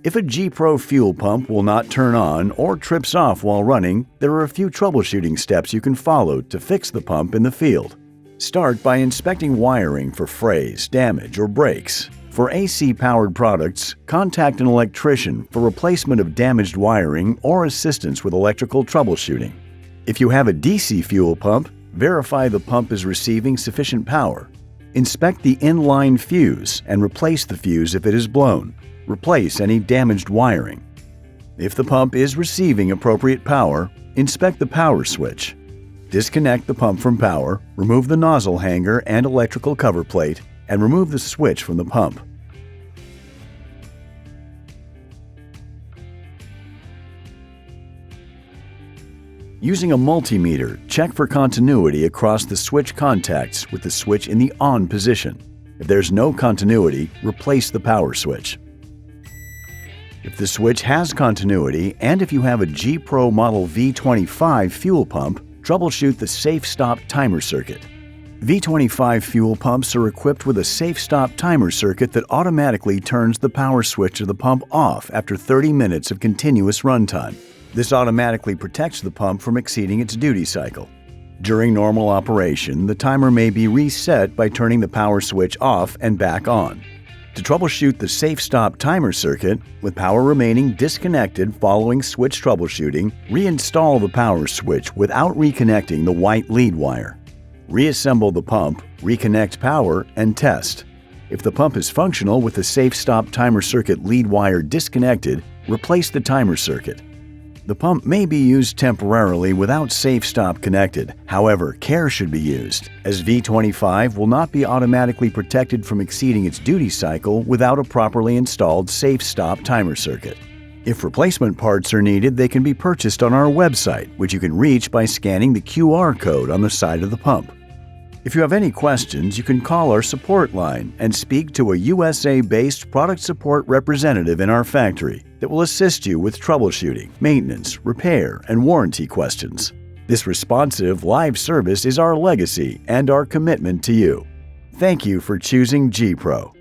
If a GPRO fuel pump will not turn on or trips off while running, there are a few troubleshooting steps you can follow to fix the pump in the field. Start by inspecting wiring for frays, damage, or breaks. For AC-powered products, contact an electrician for replacement of damaged wiring or assistance with electrical troubleshooting. If you have a DC fuel pump, verify the pump is receiving sufficient power. Inspect the inline fuse and replace the fuse if it is blown. Replace any damaged wiring. If the pump is receiving appropriate power, inspect the power switch. Disconnect the pump from power, remove the nozzle hanger and electrical cover plate, and remove the switch from the pump. Using a multimeter, check for continuity across the switch contacts with the switch in the on position. If there's no continuity, replace the power switch. If the switch has continuity and if you have a GPRO Model V25 fuel pump, troubleshoot the Safe Stop Timer circuit. V25 fuel pumps are equipped with a Safe Stop Timer circuit that automatically turns the power switch of the pump off after 30 minutes of continuous runtime. This automatically protects the pump from exceeding its duty cycle. During normal operation, the timer may be reset by turning the power switch off and back on. To troubleshoot the Safe Stop Timer circuit, with power remaining disconnected following switch troubleshooting, reinstall the power switch without reconnecting the white lead wire. Reassemble the pump, reconnect power, and test. If the pump is functional with the Safe Stop Timer circuit lead wire disconnected, replace the timer circuit. The pump may be used temporarily without Safe Stop connected. However, care should be used, as V25 will not be automatically protected from exceeding its duty cycle without a properly installed Safe Stop Timer circuit. If replacement parts are needed, they can be purchased on our website, which you can reach by scanning the QR code on the side of the pump. If you have any questions, you can call our support line and speak to a USA-based product support representative in our factory that will assist you with troubleshooting, maintenance, repair, and warranty questions. This responsive live service is our legacy and our commitment to you. Thank you for choosing GPRO.